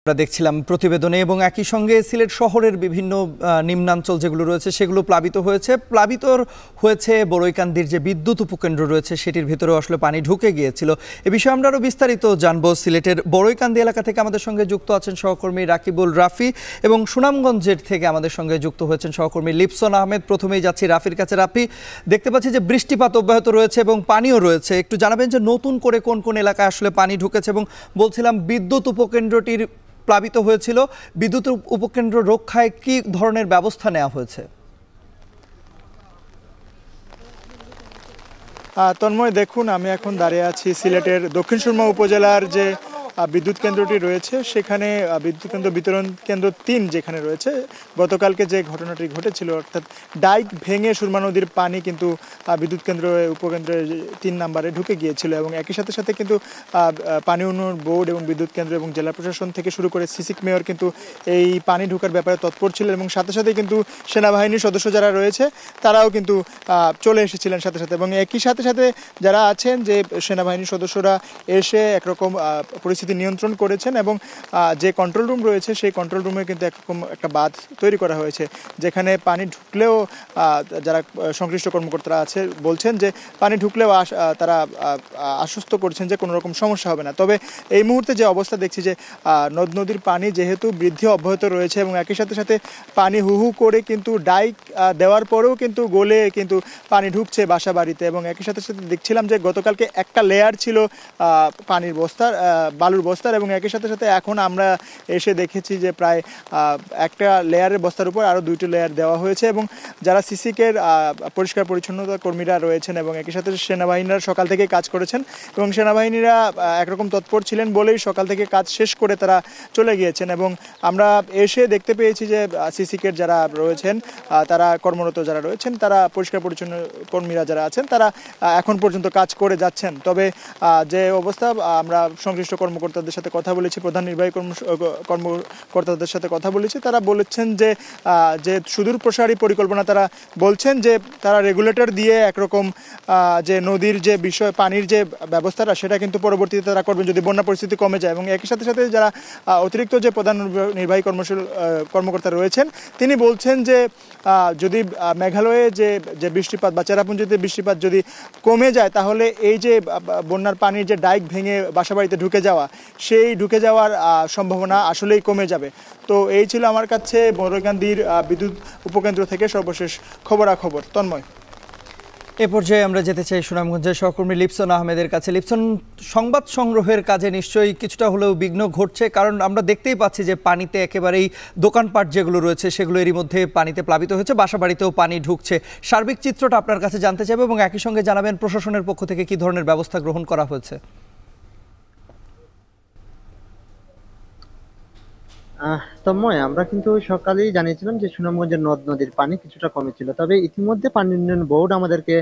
আমরা দেখছিলাম প্রতিবেদনে এবং একই সঙ্গে সিলেট শহরের বিভিন্ন নিম্নাঞ্চল যেগুলো রয়েছে সেগুলো প্লাবিত হয়েছে বড়ইকান্দির যে বিদ্যুৎ উপকেন্দ্র রয়েছে সেটির ভিতরে আসলে পানি ঢুকে গিয়েছিল। এ বিষয়ে আমরা আরো বিস্তারিত জানবো। সিলেটের বড়ইকান্দি এলাকা থেকে আমাদের সঙ্গে যুক্ত আছেন সহকর্মী রাকিবুল রাফি এবং সুনামগঞ্জের থেকে আমাদের সঙ্গে যুক্ত হয়েছেন সহকর্মী লিপসন আহমেদ। প্রথমেই যাচ্ছি রাফির কাছে। রাফি, দেখতে পাচ্ছি যে বৃষ্টিপাত অব্যাহত রয়েছে এবং পানিও রয়েছে, একটু জানাবেন যে নতুন করে কোন কোন এলাকায় আসলে পানি ঢুকেছে এবং বলছিলাম বিদ্যুৎ উপকেন্দ্রটির প্লাবিত হয়েছিল, বিদ্যুৎ উপকেন্দ্র রক্ষায় কি ধরনের ব্যবস্থা নেওয়া হয়েছে? তন্ময়, দেখুন, আমি এখন দাঁড়িয়ে আছি সিলেটের দক্ষিণ সুরমা উপজেলার যে বিদ্যুৎ কেন্দ্রটি রয়েছে সেখানে। বিদ্যুৎ কেন্দ্র বিতরণ কেন্দ্র ৩ যেখানে রয়েছে, গতকালকে যে ঘটনাটি ঘটেছিল, অর্থাৎ ডাইক ভেঙে সুরমা নদীর পানি কিন্তু বিদ্যুৎ কেন্দ্র উপকেন্দ্রের ৩ নম্বরে ঢুকে গিয়েছিল এবং একই সাথে সাথে কিন্তু পানি উন্নয়ন বোর্ড এবং বিদ্যুৎ কেন্দ্র এবং জেলা প্রশাসন থেকে শুরু করে সিসিক মেয়র কিন্তু এই পানি ঢোকার ব্যাপারে তৎপর ছিলেন এবং সাথে সাথে কিন্তু সেনাবাহিনীর সদস্য যারা রয়েছে তারাও কিন্তু চলে এসেছিলেন সাথে সাথে। এবং একই সাথে সাথে যারা আছেন যে সেনাবাহিনীর সদস্যরা এসে একরকম পরিস্থিতি নিয়ন্ত্রণ করেছেন এবং যে কন্ট্রোল রুম রয়েছে সেই কন্ট্রোল রুমে কিন্তু একরকম একটা বাঁধ তৈরি করা হয়েছে, যেখানে পানি ঢুকলেও যারা সংশ্লিষ্ট কর্মকর্তারা আছে বলছেন যে পানি ঢুকলেও তারা আশ্বস্ত করছেন যে কোনো রকম সমস্যা হবে না। তবে এই মুহূর্তে যে অবস্থা দেখছি যে নদ নদীর পানি যেহেতু বৃদ্ধি অব্যাহত রয়েছে এবং একই সাথে সাথে পানি হু করে কিন্তু ডাইক দেওয়ার পরেও কিন্তু গলে কিন্তু পানি ঢুকছে বাসা বাড়িতে। এবং একই সাথে সাথে দেখছিলাম যে গতকালকে একটা লেয়ার ছিল পানির বস্তার, বালুর বস্তার, এবং একই সাথে সাথে এখন আমরা এসে দেখেছি যে প্রায় একটা লেয়ারের বস্তার উপর আরও 2টি লেয়ার দেওয়া হয়েছে। এবং যারা সিসিকের পরিষ্কার পরিচ্ছন্নতা কর্মীরা রয়েছেন এবং একই সাথে সেনাবাহিনীরা সকাল থেকে কাজ করেছেন এবং সেনাবাহিনীরা একরকম তৎপর ছিলেন বলেই সকাল থেকে কাজ শেষ করে তারা চলে গিয়েছেন। এবং আমরা এসে দেখতে পেয়েছি যে সিসিকের যারা রয়েছেন, তারা কর্মরত যারা রয়েছেন, তারা পরিষ্কার পরিচ্ছন্ন কর্মীরা যারা আছেন তারা এখন পর্যন্ত কাজ করে যাচ্ছেন। তবে যে অবস্থা, আমরা সংশ্লিষ্ট কর্মকর্তাদের সাথে কথা বলেছি, প্রধান নির্বাহী কর্মকর্তাদের সাথে কথা বলেছি, তারা বলেছেন যে সুদূর প্রসারী পরিকল্পনা, তারা বলছেন যে তারা রেগুলেটর দিয়ে একরকম যে নদীর যে বিষয় পানির যে ব্যবস্থাটা সেটা কিন্তু পরবর্তীতে তারা করবেন যদি বন্যা পরিস্থিতি কমে যায়। এবং একই সাথে সাথে যারা অতিরিক্ত যে প্রধান নির্বাহী কর্মকর্তা রয়েছেন তিনি বলছেন যে যদি মেঘালয়ে যে বৃষ্টিপাত বা চেরাপুঞ্জিতে বৃষ্টিপাত যদি কমে যায় তাহলে এই যে বন্যার পানির যে ডাইক ভেঙে বাসাবাড়িতে ঢুকে যাওয়ার সম্ভাবনা আসলেই কমে যাবে। তো এই ছিল আমার কাছে বড়ইকান্দির বিদ্যুৎ উপকেন্দ্র থেকে সর্বশেষ খবরাখবর। তন্ময়, এ পর্যায়ে আমরা যেতে চাই সুনামগঞ্জের সহকর্মী লিপসন আহমেদের কাছে। লিপসন, সংবাদ সংগ্রহের কাজে নিশ্চয়ই কিছুটা হলেও বিঘ্ন ঘটছে, কারণ আমরা দেখতেই পাচ্ছি যে পানিতে একেবারেই দোকানপাট যেগুলো রয়েছে সেগুলো এরই মধ্যে পানিতে প্লাবিত হয়েছে, বাসাবাড়িতেও পানি ঢুকছে। সার্বিক চিত্রটা আপনার কাছে জানতে চাইবো এবং একই সঙ্গে জানাবেন প্রশাসনের পক্ষ থেকে কি ধরনের ব্যবস্থা গ্রহণ করা হয়েছে। তন্ময়, আমরা কিন্তু সকালেই জানিয়েছিলাম যে সুনামগঞ্জের নদ নদীর পানি কিছুটা কমেছিল, তবে ইতিমধ্যে পানি উন্নয়ন বোর্ড আমাদেরকে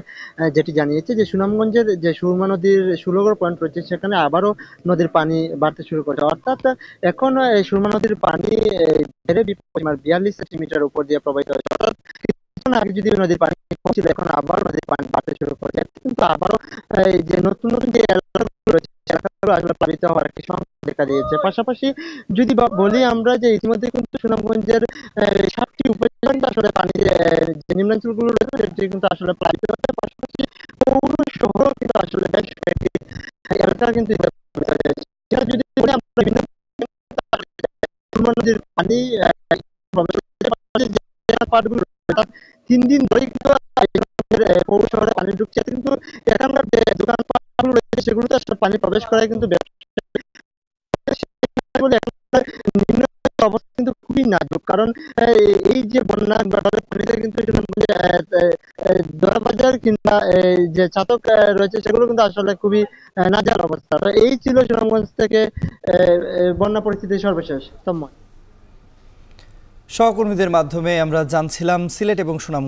যেটি জানিয়েছে যে সুনামগঞ্জের যে সুরমা নদীর 16 পয়েন্ট রয়েছে সেখানে আবারও নদীর পানি বাড়তে শুরু করেছে। অর্থাৎ এখন সুরমা নদীর পানি বেড়ে 42 সেন্টিমিটার উপর দিয়ে প্রবাহিত হয়েছে। অর্থাৎ কিছুক্ষণ আগে যদি নদীর পানি কমছিল, এখন আবার নদীর পানি বাড়তে শুরু করেছে। কিন্তু আবারও যে নতুন নতুন যে এলাকাগুলো রয়েছে এলাকাগুলো আসলে প্লাবিত হওয়ার একটি সংখ্যা দেখা দিয়েছে। পাশাপাশি যদি বলি আমরা যে ইতিমধ্যে কিন্তু সুনামগঞ্জের 7টি উপজেলা আসলে পানির যে নিম্নাঞ্চলগুলো রয়েছে সেটি কিন্তু আসলে প্লাবিত হচ্ছে। পাশাপাশি পৌর শহরও কিন্তু আসলে বেশ কয়েকটি এলাকা কিন্তু যদি বলি আমরা বিভিন্ন নদীর পানি পাটগুলো 3 দিন ধরে কিন্তু পৌর শহরে পানি ঢুকছে, কিন্তু এখানকার যে দোকানপাটগুলো রয়েছে সেগুলোতে আসলে পানি প্রবেশ করায় কিন্তু অবস্থা কিন্তু খুবই নাজুক, কারণ এই যে বন্যা পানিতে কিন্তু দরাবাজার কিংবা যে চাতক রয়েছে সেগুলো কিন্তু আসলে খুবই নাজেহাল অবস্থা। তো এই ছিল সুনামগঞ্জ থেকে বন্যা পরিস্থিতির সর্বশেষ। তন্ময়, সহকর্মীদের মাধ্যমে আমরা জানছিলাম সিলেট এবং সুনামগঞ্জ